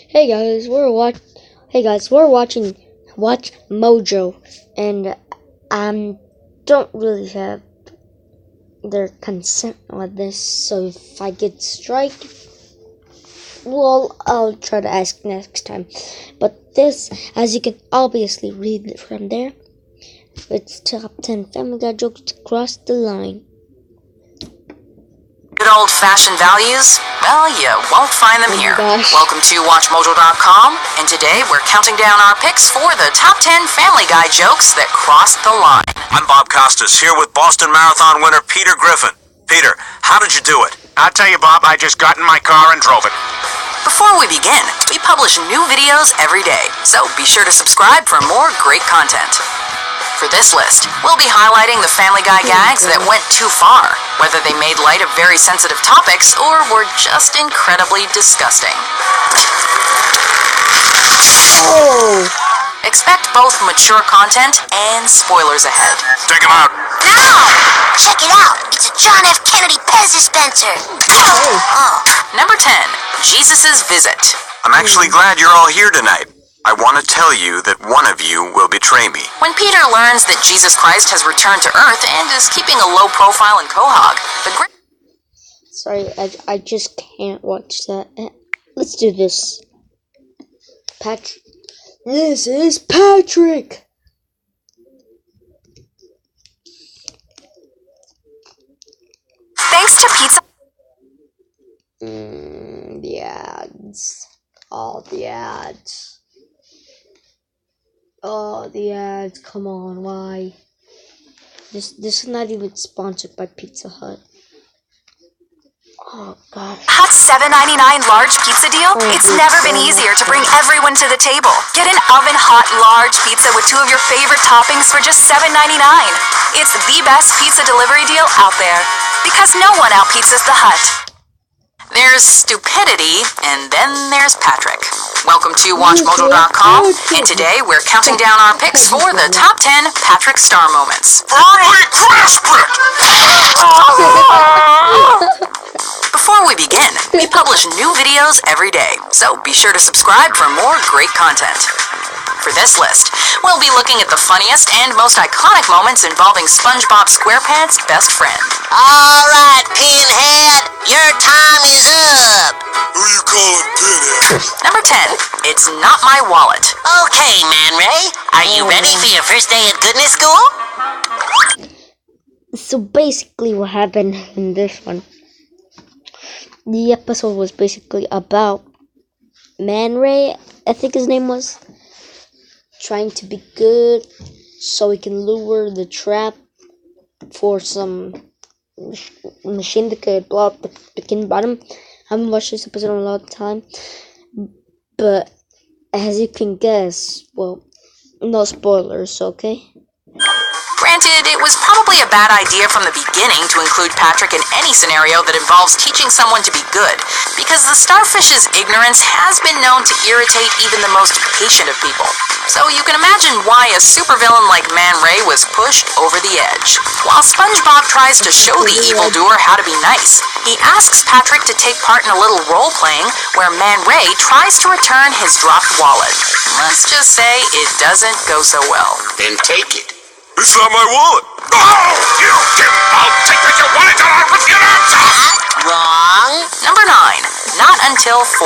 Hey guys, we're watching Watchmojo, and don't really have their consent on this. So if I get strike, well, I'll try to ask next time. But this, as you can obviously read from there, it's top 10 Family Guy jokes to cross the line. Good old-fashioned values? Well, you won't find them here. Gosh. Welcome to Watchmojo.com, and today we're counting down our picks for the top 10 Family Guy jokes that crossed the line. I'm Bob Costas, here with Boston Marathon winner Peter Griffin. Peter, how did you do it? I'll tell you, Bob, I just got in my car and drove it. Before we begin, we publish new videos every day, so be sure to subscribe for more great content. For this list, we'll be highlighting the Family Guy gags that went too far, whether they made light of very sensitive topics or were just incredibly disgusting. Oh! Expect both mature content and spoilers ahead. Take him out. No! Check it out! It's a John F. Kennedy Pez dispenser! Number 10, Jesus' Visit. I'm actually glad you're all here tonight. I want to tell you that one of you will betray me. When Peter learns that Jesus Christ has returned to Earth and is keeping a low profile in Quahog, the great... Sorry, I just can't watch that. Let's do this. Patrick. This is Patrick! Thanks to pizza... The ads. All the ads. Oh, the ads, come on, why? This is not even sponsored by Pizza Hut. Oh, gosh. Hot $7.99 large pizza deal? It's never been easier to bring everyone to the table. Get an oven-hot large pizza with 2 of your favorite toppings for just $7.99. It's the best pizza delivery deal out there. Because no one out-pizzas the Hut. There's stupidity, and then there's Patrick. Welcome to Watchmojo.com, and today we're counting down our picks for the top 10 Patrick Star moments. Before we begin, we publish new videos every day, so be sure to subscribe for more great content. For this list, we'll be looking at the funniest and most iconic moments involving SpongeBob SquarePants' best friend. All right, Pinhead, your time is up. Who you calling Pinhead? Number 10, It's Not My Wallet. Okay, Man Ray, are you ready for your first day at goodness school? So basically what happened in this one, the episode was basically about Man Ray, I think his name was, trying to be good so he can lure the trap for some machine that could blow up the bikini bottom. I haven't watched this episode in a long time, but as you can guess, well, no spoilers, okay? Granted, it was probably a bad idea from the beginning to include Patrick in any scenario that involves teaching someone to be good, because the starfish's ignorance has been known to irritate even the most patient of people. So you can imagine why a supervillain like Man Ray was pushed over the edge. While SpongeBob tries to show the evildoer how to be nice, he asks Patrick to take part in a little role-playing where Man Ray tries to return his dropped wallet. Let's just say it doesn't go so well. Then take it. It's not my wallet. Oh, you get out! Take back your wallet or I'll rip your arms off! Wrong. Number 9, Not Until 4.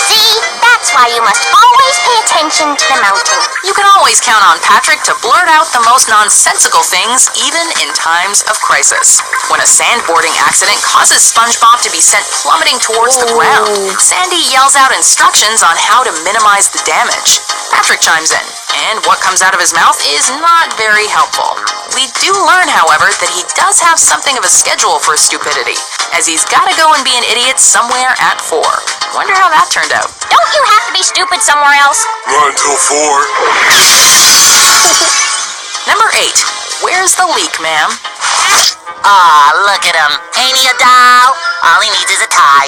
See, that's why you must always pay attention to the mountain. You can always count on Patrick to blurt out the most nonsensical things, even in times of crisis. When a sandboarding accident causes SpongeBob to be sent plummeting towards the ground, Sandy yells out instructions on how to minimize the damage. Patrick chimes in, and what comes out of his mouth is not very helpful. We do learn, however, that he does have something of a schedule for stupidity, as he's gotta go and be an idiot somewhere at 4. Wonder how that turned out. Don't you have to be stupid somewhere else? Not until 4. Number 8, Where's the leak, ma'am? Aw, look at him. Ain't he a doll? All he needs is a tie.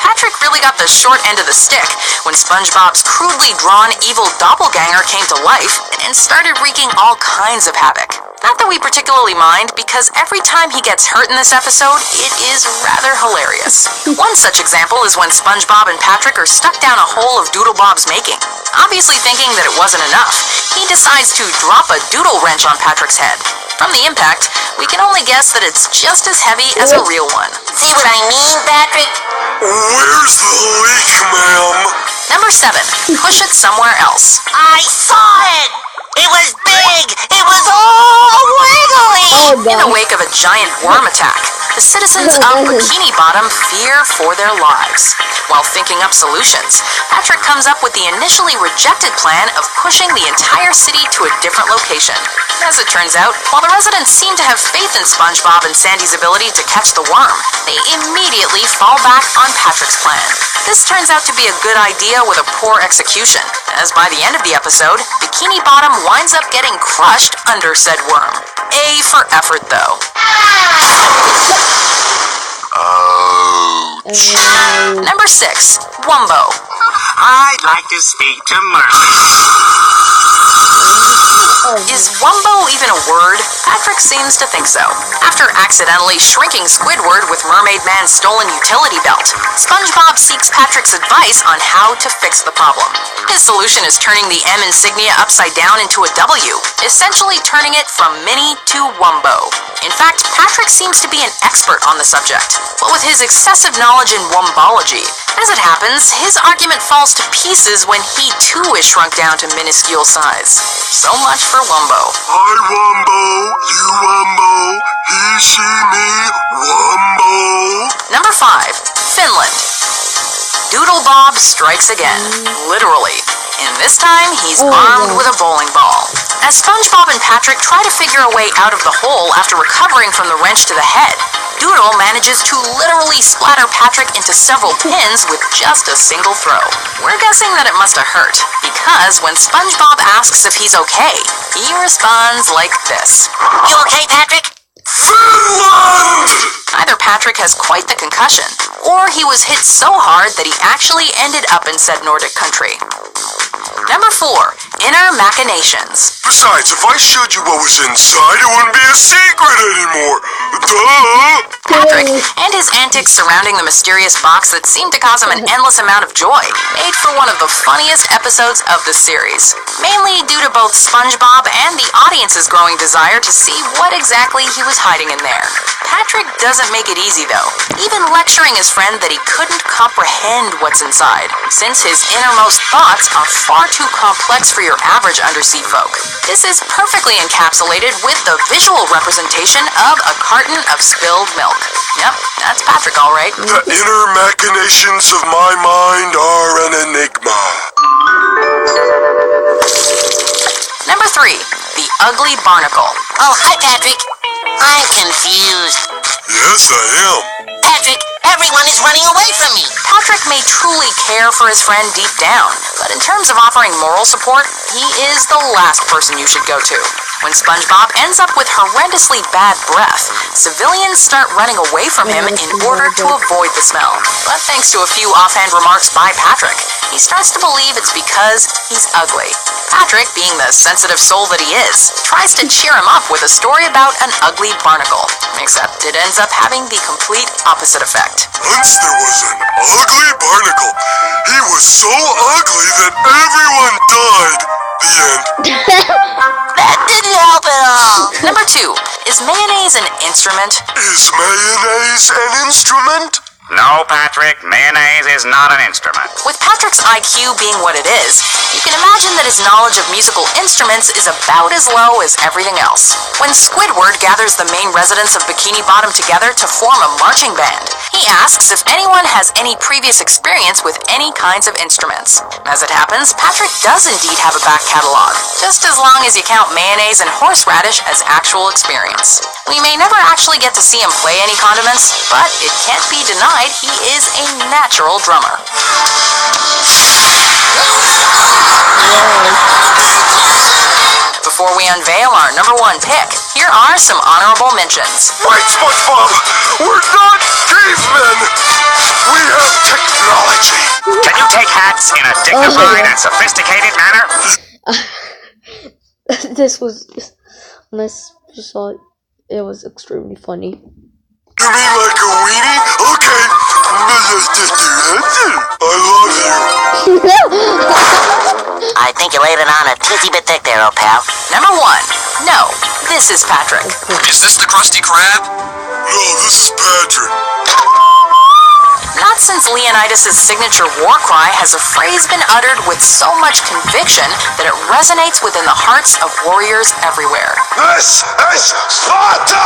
Patrick really got the short end of the stick when SpongeBob's crudely drawn evil doppelganger came to life and started wreaking all kinds of havoc. Not that we particularly mind, because every time he gets hurt in this episode, it is rather hilarious. One such example is when SpongeBob and Patrick are stuck down a hole of Doodle Bob's making. Obviously thinking that it wasn't enough, he decides to drop a doodle wrench on Patrick's head. From the impact, we can only guess that it's just as heavy as a real one. See what I mean, Patrick? Where's the leak, ma'am? Number 7, push it somewhere else. I saw it! It was big! It was all wiggly! Oh In the god. wake of a giant worm attack, the citizens of Bikini Bottom fear for their lives. While thinking up solutions, Patrick comes up with the initially rejected plan of pushing the entire city to a different location. As it turns out, while the residents seem to have faith in SpongeBob and Sandy's ability to catch the worm, they immediately fall back on Patrick's plan. This turns out to be a good idea with a poor execution, as by the end of the episode, Bikini Bottom winds up getting crushed under said worm. A for effort, though. Number 6, Wumbo. I'd like to speak to Mercy. Is Wumbo even a word? Patrick seems to think so. After accidentally shrinking Squidward with Mermaid Man's stolen utility belt, SpongeBob seeks Patrick's advice on how to fix the problem. His solution is turning the M insignia upside down into a W, essentially turning it from Mini to Wumbo. In fact, Patrick seems to be an expert on the subject, but with his excessive knowledge in Wumbology. As it happens, his argument falls to pieces when he too is shrunk down to minuscule size. So much for Wumbo. I Wumbo, you Wumbo, he, she, me, Wumbo. Number 5, Finland. Doodle Bob strikes again, literally. And this time, he's armed with a bowling ball. As SpongeBob and Patrick try to figure a way out of the hole after recovering from the wrench to the head, Doodle manages to literally splatter Patrick into several pins with just a single throw. We're guessing that it must have hurt, because when SpongeBob asks if he's okay, he responds like this. You okay, Patrick? Finland! Either Patrick has quite the concussion, or he was hit so hard that he actually ended up in said Nordic country. Number 4, Inner Machinations. Besides, if I showed you what was inside, it wouldn't be a secret anymore. Duh! Patrick, and his antics surrounding the mysterious box that seemed to cause him an endless amount of joy, made for one of the funniest episodes of the series. Mainly due to both SpongeBob and the audience's growing desire to see what exactly he was hiding in there. Patrick doesn't make it easy though, even lecturing his friend that he couldn't comprehend what's inside, since his innermost thoughts are far too complex for your average undersea folk. This is perfectly encapsulated with the visual representation of a carton of spilled milk. Yep, that's Patrick all right. The inner machinations of my mind are an enigma. Number 3, The Ugly Barnacle. Oh, hi, Patrick. I'm confused. Yes, I am. Patrick, everyone is running away from me. Patrick may truly care for his friend deep down, but in terms of offering moral support, he is the last person you should go to. When SpongeBob ends up with horrendously bad breath, civilians start running away from him in order to avoid the smell. But thanks to a few offhand remarks by Patrick, he starts to believe it's because he's ugly. Patrick, being the sensitive soul that he is, tries to cheer him up with a story about an ugly barnacle, except it ends up having the complete opposite effect. Once there was an ugly barnacle. He was so ugly that everyone died. The end. That didn't help at all. Number 2, is mayonnaise an instrument? Is mayonnaise an instrument? No, Patrick, mayonnaise is not an instrument. With Patrick's IQ being what it is, you can imagine that his knowledge of musical instruments is about as low as everything else. When Squidward gathers the main residents of Bikini Bottom together to form a marching band, he asks if anyone has any previous experience with any kinds of instruments. As it happens, Patrick does indeed have a back catalog, just as long as you count mayonnaise and horseradish as actual experience. We may never actually get to see him play any condiments, but it can't be denied he is a natural drummer. Before we unveil our number 1 pick, here are some honorable mentions. Wait, SpongeBob! We're not cavemen! We have technology! Can you take hats in a dignified and sophisticated manner? This was honest. Just thought it was extremely funny. You mean like a weenie? Okay. I love you. I think you laid it on a tizzy bit thick there, old pal. Number 1. No, this is Patrick. Is this the Krusty Krab? No, this is Patrick. Not since Leonidas' signature war cry has a phrase been uttered with so much conviction that it resonates within the hearts of warriors everywhere. This is Sparta!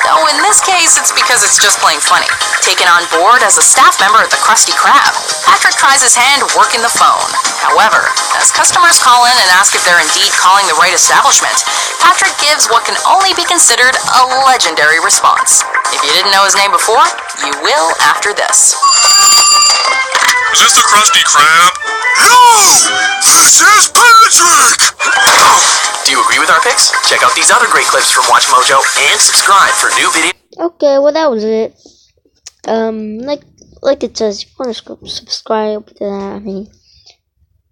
Though in this case, it's because it's just plain funny. Taken on board as a staff member at the Krusty Krab, Patrick tries his hand working the phone. However, as customers call in and ask if they're indeed calling the right establishment, Patrick gives what can only be considered a legendary response. If you didn't know his name before, you will after this. Is this the Krusty Krab? No! This is Patrick! Do you agree with our picks? Check out these other great clips from Watchmojo and subscribe for new videos. Okay, well that was it. Like it says, you want to subscribe to that. I mean,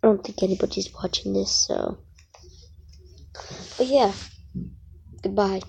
I don't think anybody's watching this, so. But yeah, goodbye.